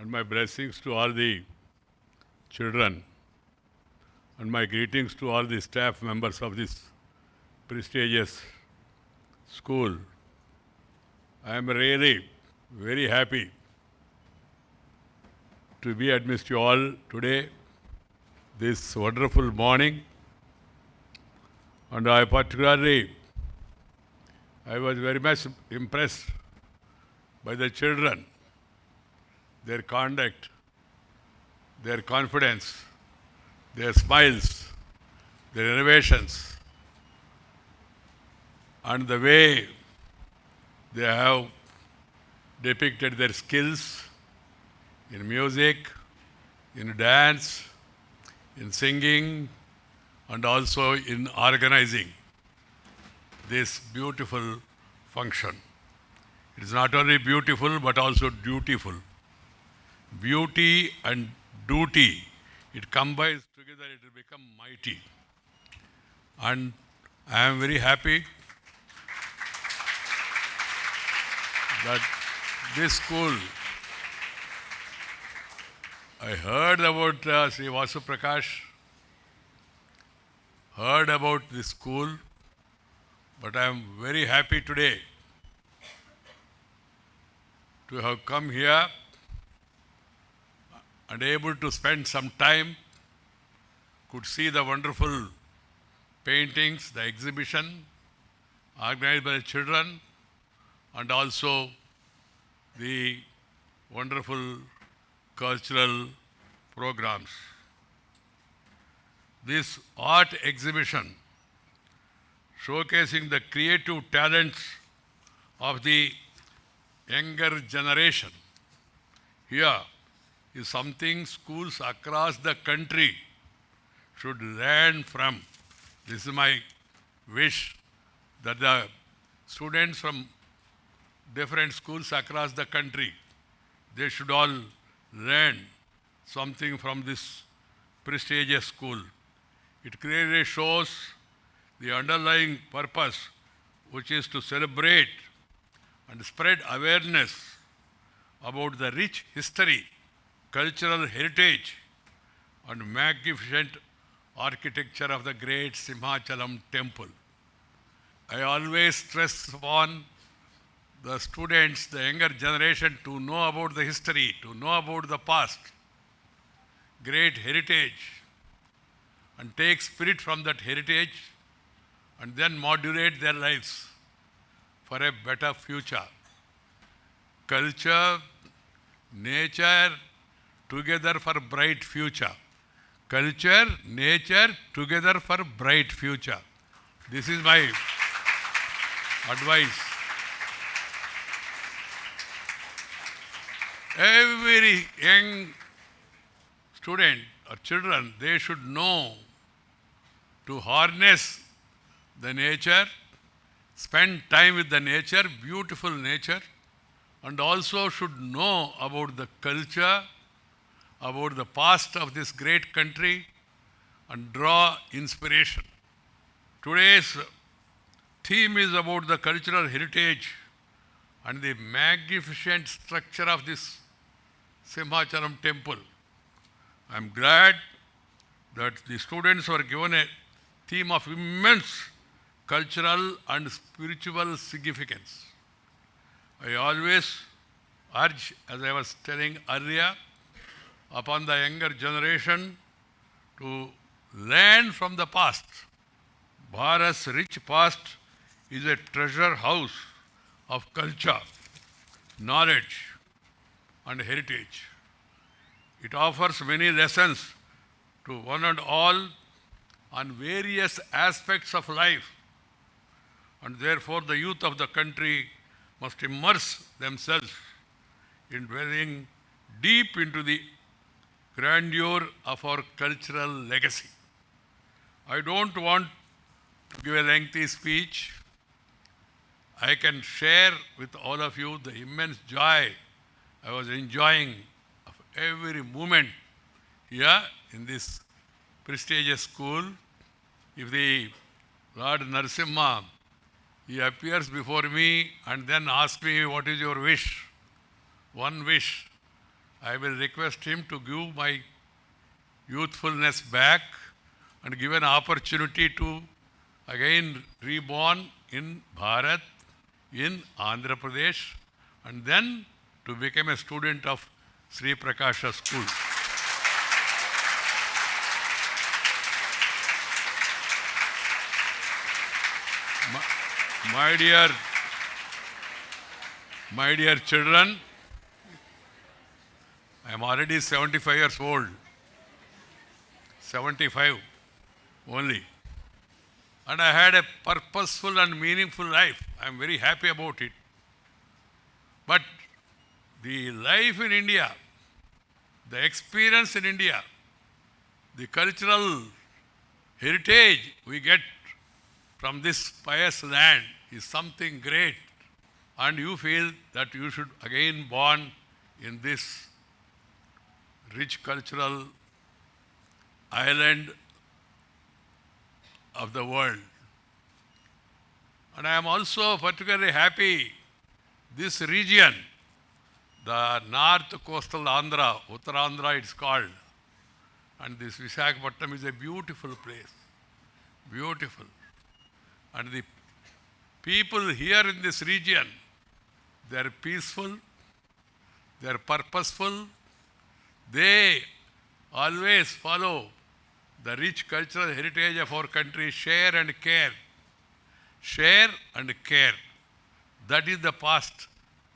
and my blessings to all the children, and my greetings to all the staff members of this prestigious school. I am really very happy to be amidst you all today, this wonderful morning. And I was very much impressed by the children, their conduct, their confidence, their smiles, their innovations, and the way they have depicted their skills in music, in dance, in singing, and also in organizing this beautiful function. It is not only beautiful but also dutiful. Beauty and duty, it combines together, it will become mighty. And I am very happy that this school, I heard about Sri Prakash, heard about this school, but I am very happy today to have come here and able to spend some time, could see the wonderful paintings, the exhibition organized by the children, and also the wonderful cultural programs. This art exhibition showcasing the creative talents of the younger generation here is something schools across the country should learn from. This is my wish, that the students from different schools across the country, they should all learn something from this prestigious school. It clearly shows the underlying purpose, which is to celebrate and spread awareness about the rich history, cultural heritage, and magnificent architecture of the great Simhachalam temple. I always stress upon the students, the younger generation, to know about the history, to know about the past, great heritage, and take spirit from that heritage and then modulate their lives for a better future. Culture, nature, together for bright future. Culture, nature, together for bright future. This is my advice. Every young student or children, they should know to harness the nature, spend time with the nature, beautiful nature, and also should know about the culture, about the past of this great country, and draw inspiration. Today's theme is about the cultural heritage and the magnificent structure of this Simhachalam temple. I am glad that the students were given a theme of immense cultural and spiritual significance. I always urge, as I was telling earlier, upon the younger generation to learn from the past. Bharat's rich past is a treasure house of culture, knowledge, and heritage. It offers many lessons to one and all on various aspects of life, and therefore the youth of the country must immerse themselves in dwelling deep into the grandeur of our cultural legacy. I don't want to give a lengthy speech. I can share with all of you the immense joy I was enjoying of every moment here in this prestigious school. If the Lord Narasimha, he appears before me and then asks me, what is your wish? One wish, I will request him to give my youthfulness back and give an opportunity to again reborn in Bharat, in Andhra Pradesh, and then to become a student of Sri Prakasha School. My dear children, I am already 75 years old. 75 only. And I had a purposeful and meaningful life. I am very happy about it. But the life in India, the experience in India, the cultural heritage we get from this pious land is something great. And you feel that you should again born in this rich cultural island of the world. And I am also particularly happy this region, the north coastal Andhra, Uttarandhra it's called, and this Visakhapatnam is a beautiful place, beautiful. And the people here in this region, they are peaceful, they are purposeful, they always follow the rich cultural heritage of our country, share and care. Share and care. That is the past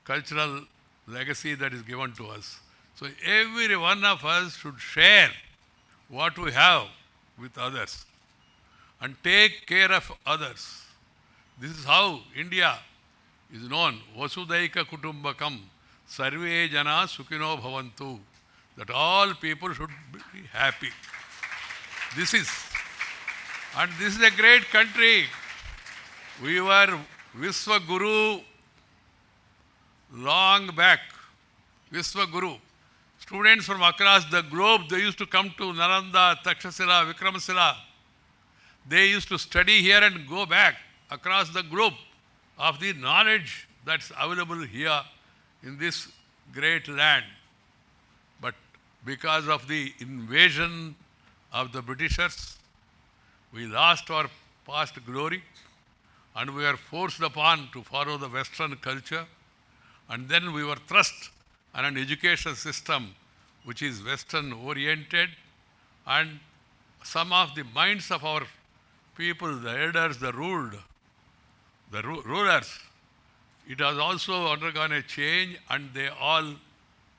cultural legacy that is given to us. So every one of us should share what we have with others and take care of others. This is how India is known. Vasudaika Kutumbakam Sarve Jana Sukhino Bhavantu. That all people should be happy. This is a great country. We were Viswa Guru long back. Viswa Guru. Students from across the globe, they used to come to Nalanda, Takshashila, Vikramasila. They used to study here and go back across the globe of the knowledge that's available here in this great land. But because of the invasion of the Britishers, we lost our past glory and we were forced upon to follow the Western culture, and then we were thrust on an education system which is Western oriented, and some of the minds of our people, the elders, the rulers, it has also undergone a change, and they all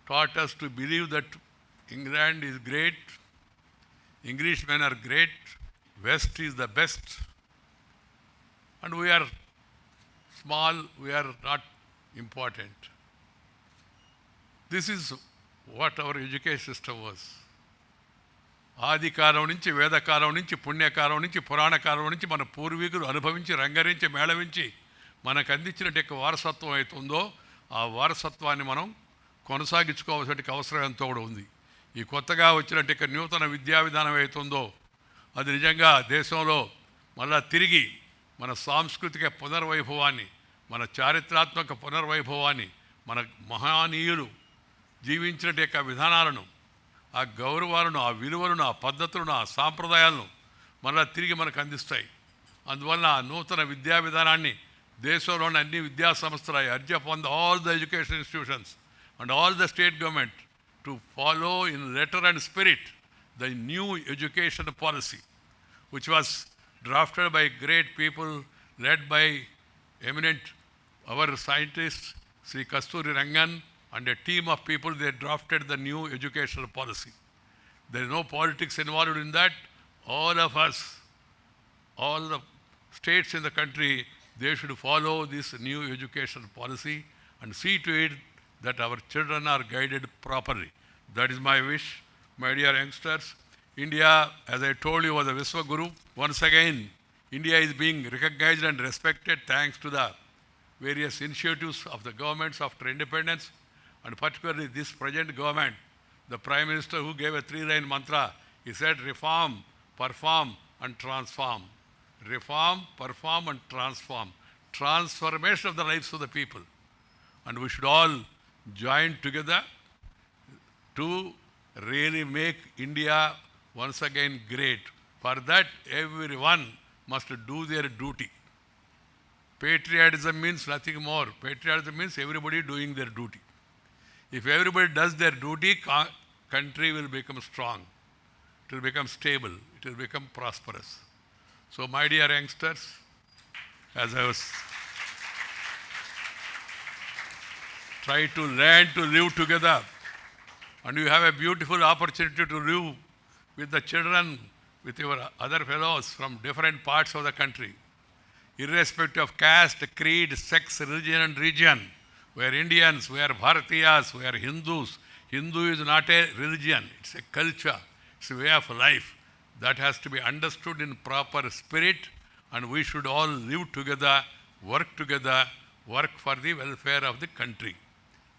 taught us to believe that England is great, Englishmen are great, West is the best, and we are small, we are not important. This is what our education system was. ఆదికాలం నుంచి వేదకాలం నుంచి పుణ్యకాలం నుంచి పురాణకాలం నుంచి మన పూర్వీకులు అనుభవించి రంగరించి మేళవించి మనకు అందించినట్టు వారసత్వం అవుతుందో ఆ వారసత్వాన్ని మనం కొనసాగించుకోవాల్సిన అవసరం ఎంతో కూడా ఉంది. ఈ కొత్తగా వచ్చినట్టు నూతన విద్యా విధానం అవుతుందో అది నిజంగా దేశంలో మళ్ళా తిరిగి మన సాంస్కృతిక పునర్వైభవాన్ని, మన చారిత్రాత్మక పునర్వైభవాన్ని, మన మహనీయులు జీవించినట్టు విధానాలను, ఆ గౌరవాలను, ఆ విలువలను, ఆ పద్ధతులను, ఆ సాంప్రదాయాలను మళ్ళా తిరిగి మనకు అందిస్తాయి. అందువల్ల ఆ నూతన విద్యా విధానాన్ని దేశంలోని అన్ని విద్యా సంస్థలు urge upon all the education institutions and all the state government to follow in letter and spirit the new education policy, which was drafted by great people led by eminent our scientist Sri Kasturi Rangan and a team of people. They drafted the new educational policy. There is no politics involved in that. All of us, all the states in the country, they should follow this new education policy and see to it that our children are guided properly. That is my wish, my dear youngsters. India, as I told you, was a Viswa Guru. Once again, India is being recognized and respected thanks to the various initiatives of the governments after independence, and particularly this present government. The Prime Minister who gave a 3-line mantra, he said reform, perform and transform. Reform, perform and transform. Transformation of the lives of the people. And we should all join together to really make India once again great. For that, everyone must do their duty. Patriotism means nothing more. Patriotism means everybody doing their duty. If everybody does their duty, country will become strong. It will become stable. It will become prosperous. So, my dear youngsters, as I was try to learn to live together, and you have a beautiful opportunity to live with the children, with your other fellows from different parts of the country, irrespective of caste, creed, sex, religion and region. We are Indians, we are Bharatiyas, we are Hindus. Hindu is not a religion, it's a culture, it's a way of life that has to be understood in proper spirit, and we should all live together, work for the welfare of the country.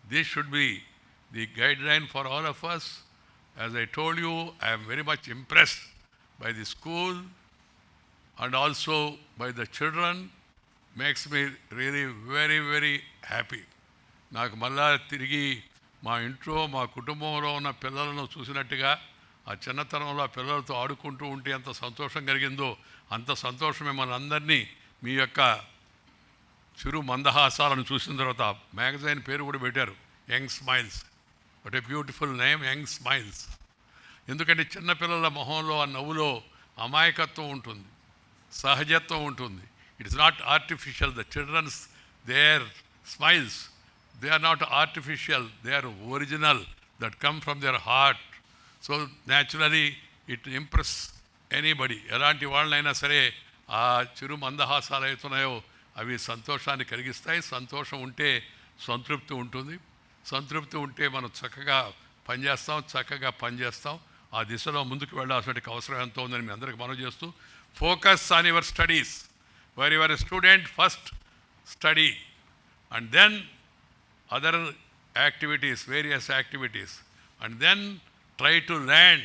This should be the guideline for all of us. As I told you, I am very much impressed by the school and also by the children. Makes me really very, very happy. నాకు మళ్ళా తిరిగి మా ఇంట్లో మా కుటుంబంలో ఉన్న పిల్లలను చూసినట్టుగా ఆ చిన్నతనంలో ఆ పిల్లలతో ఆడుకుంటూ ఉంటే ఎంత సంతోషం కలిగిందో అంత సంతోషమే మనందరినీ మీ యొక్క చిరు మందహాసాలను చూసిన తర్వాత మ్యాగజైన్ పేరు కూడా పెట్టారు, young smiles. What a beautiful name, young smiles. ఎందుకంటే చిన్నపిల్లల మొహంలో ఆ నవ్వులో అమాయకత్వం ఉంటుంది, సహజత్వం ఉంటుంది. It is not artificial. The childrens, their smiles, they are not artificial, they are original, that come from their heart. So naturally it impress anybody. ఎలాంటి వాళ్ళైనా సరే ఆ చిరు మందహాసాలు అవుతున్నాయో అవి సంతోషాన్ని కలిగిస్తాయి. సంతోషం ఉంటే సంతృప్తి ఉంటుంది, సంతృప్తి ఉంటే మనం చక్కగా పనిచేస్తాం. ఆ దిశలో ముందుకు వెళ్ళాల్సిన అవసరం ఎంతో ఉందని మీ అందరికీ మనవి చేస్తూ, focus on your studies. Where your student, first study and then other activities, various activities, and then try to learn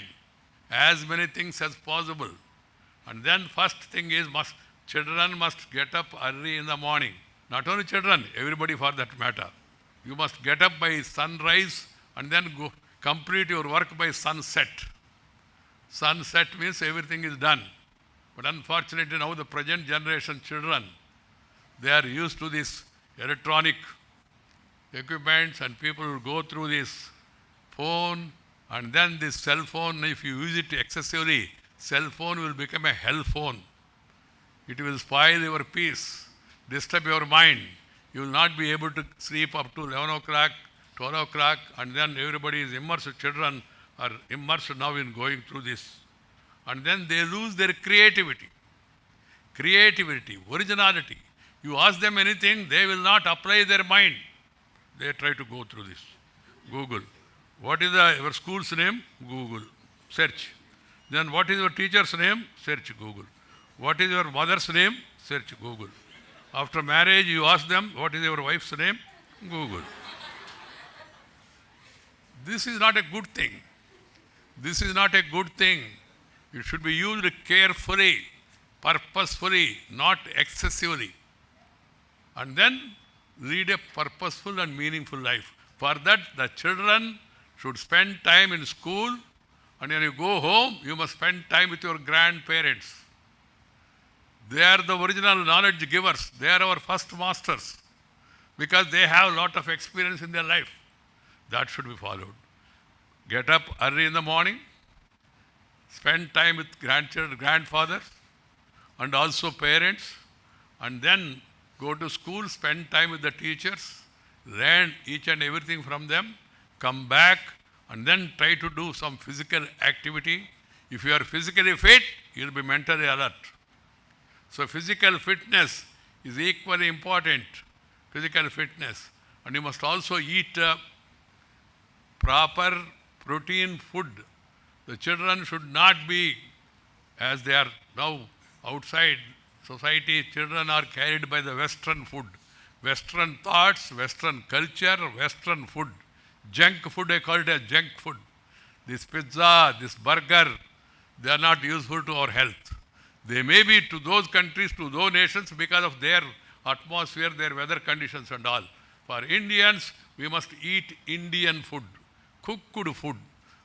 as many things as possible. And then first thing is children must get up early in the morning. Not only children, everybody for that matter. You must get up by sunrise and then go complete your work by sunset. Sunset means everything is done. But unfortunately now the present generation children, they are used to this electronic equipments, and people will go through this phone, and then this cell phone, if you use it excessively, cell phone will become a hell phone. It will spoil your peace, disturb your mind. You will not be able to sleep up to 11 o'clock, 12 o'clock, and then everybody is immersed, children are immersed now in going through this. And then they lose their creativity, originality. You ask them anything, they will not apply their mind. They try to go through this. Google. What is your school's name? Google. Search. Then what is your teacher's name? Search Google. What is your mother's name? Search Google. After marriage, you ask them, what is your wife's name? Google. This is not a good thing. This is not a good thing. It should be used carefully, purposefully, not excessively. And then lead a purposeful and meaningful life. For that, the children should spend time in school, and when you go home, you must spend time with your grandparents. They are the original knowledge givers. They are our first masters, because they have a lot of experience in their life. That should be followed. Get up early in the morning, spend time with grandchildren, grandfathers, and also parents, and then go to school, spend time with the teachers, learn each and everything from them, come back, and then try to do some physical activity. If you are physically fit, you will be mentally alert. So physical fitness is equally important, physical fitness. And you must also eat proper protein food. The children should not be, as they are now outside society, children are carried by the Western food, Western thoughts, Western culture, Western food. Junk food, I call it as junk food. This pizza, this burger, they are not useful to our health. They may be to those countries, to those nations, because of their atmosphere, their weather conditions and all. For Indians, we must eat Indian food. cooked food.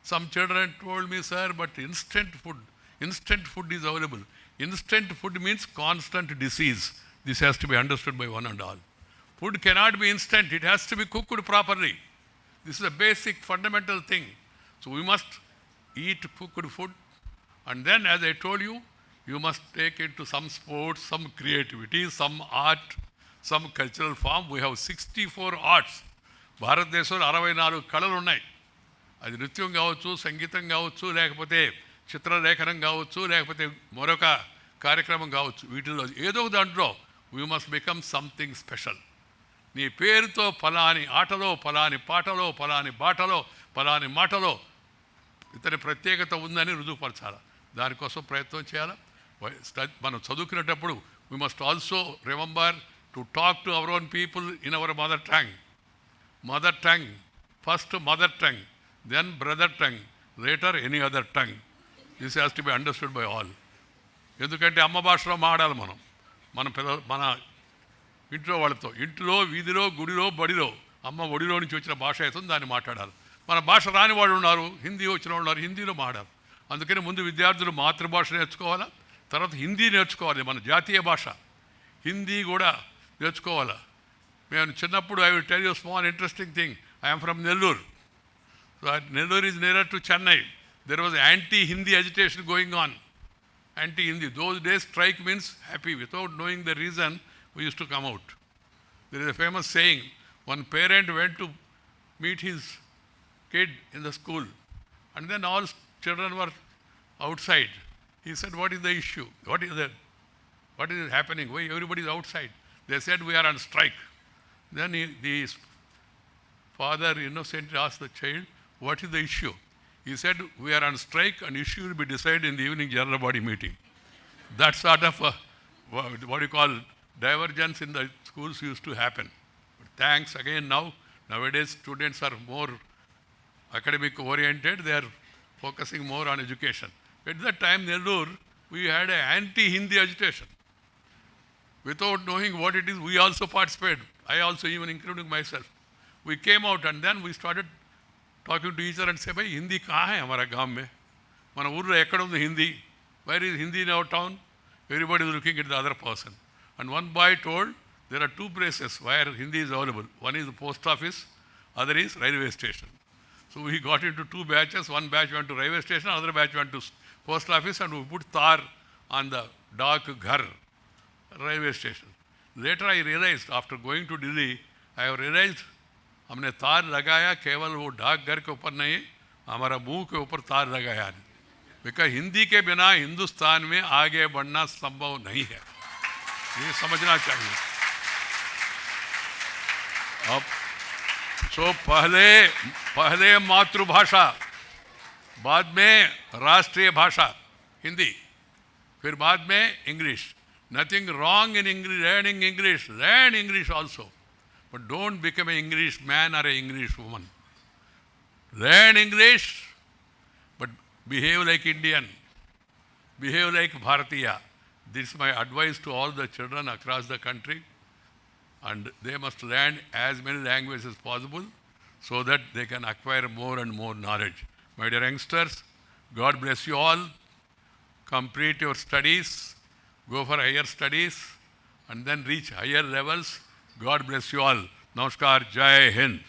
Some children told me, sir, but instant food is available. Instant food means constant disease. This has to be understood by one and all. Food cannot be instant. It has to be cooked properly. This is a basic fundamental thing. So we must eat cooked food. And then, as I told you, you must take it to some sports, some creativity, some art, some cultural form. We have 64 arts. భారతదేశంలో 64 కళలు ఉన్నాయి. అది నృత్యం కావచ్చు, సంగీతం కావచ్చు, లేకపోతే చిత్రలేఖనం కావచ్చు, లేకపోతే మరొక కార్యక్రమం కావచ్చు. వీటిల్లో ఏదో దాంట్లో we must become something special. నీ పేరుతో ఫలాని ఆటలో, ఫలాని పాటలో, ఫలాని బాటలో, ఫలాని మాటలో ఇతని ప్రత్యేకత ఉందని రుజువుపరచాలి. దానికోసం ప్రయత్నం చేయాలి. మనం చదువుకునేటప్పుడు we must also remember to talk to our own people in our mother tongue. Mother tongue, first mother tongue, then brother tongue, later any other tongue. This has to be understood by all. ఎందుకంటే అమ్మ భాషలో మాట్లాడాలి మన ఇంట్లో వాళ్ళతో. ఇంట్లో, వీధిలో, గుడిలో, బడిలో అమ్మ ఒడిలో నుంచి వచ్చిన భాష అవుతుంది, దాన్ని మాట్లాడాలి. మన భాష రాని వాళ్ళు ఉన్నారు, హిందీ వచ్చిన వాళ్ళు ఉన్నారు, హిందీలో మాట్లాడాలి. అందుకని ముందు విద్యార్థులు మాతృభాష నేర్చుకోవాలా, తర్వాత హిందీ నేర్చుకోవాలి, మన జాతీయ భాష. హిందీ కూడా నేర్చుకోవాలా. నేను చిన్నప్పుడు I will tell you small interesting thing. I am from Nellore. So Nellore is nearer to Chennai. There was anti-Hindi agitation going on. Anti-Hindi. Those days strike means happy. Without knowing the reason, we used to come out. There is a famous saying. One parent went to meet his kid in the school. And then all children were outside. He said, what is the issue? What is happening? Why everybody is outside? They said, we are on strike. Then the father innocently asked the child, what is the issue? He said, we are on strike and issue will be decided in the evening general body meeting. That sort of what you call divergence in the schools used to happen. But thanks again nowadays students are more academic oriented. They are focusing more on education. At that time, Nellore, we had an anti-Hindi agitation. Without knowing what it is, we also participated. I also, even including myself. We came out and then we started talking to each other and say, bhai, Hindi kahan hai hamara gaam mein? Mana urlo ekkada undi Hindi? Where is Hindi in our town? Everybody is looking at the other person. And one boy told, there are two places where Hindi is available. One is the post office, other is railway station. So we got into two batches. One batch went to railway station, another batch went to post office, and we put tar on the Dak Ghar railway station. Later I realized, after going to Delhi, I have realized हमने तार लगाया केवल वो डाकघर के ऊपर नहीं, हमारा मुंह के ऊपर तार लगाया. बिकॉज हिंदी के बिना हिंदुस्तान में आगे बढ़ना संभव नहीं है. ये समझना चाहिए. अब सो पहले मातृभाषा, बाद में राष्ट्रीय भाषा हिंदी, फिर बाद में English. Nothing wrong in English, learning English, learn English also. But don't become an English man or an English woman. Learn English, but behave like Indian. Behave like Bharatiya. This is my advice to all the children across the country. And they must learn as many languages as possible so that they can acquire more and more knowledge. My dear youngsters, God bless you all. Complete your studies. Go for higher studies and then reach higher levels. God bless you all. Namaskar. Jai Hind.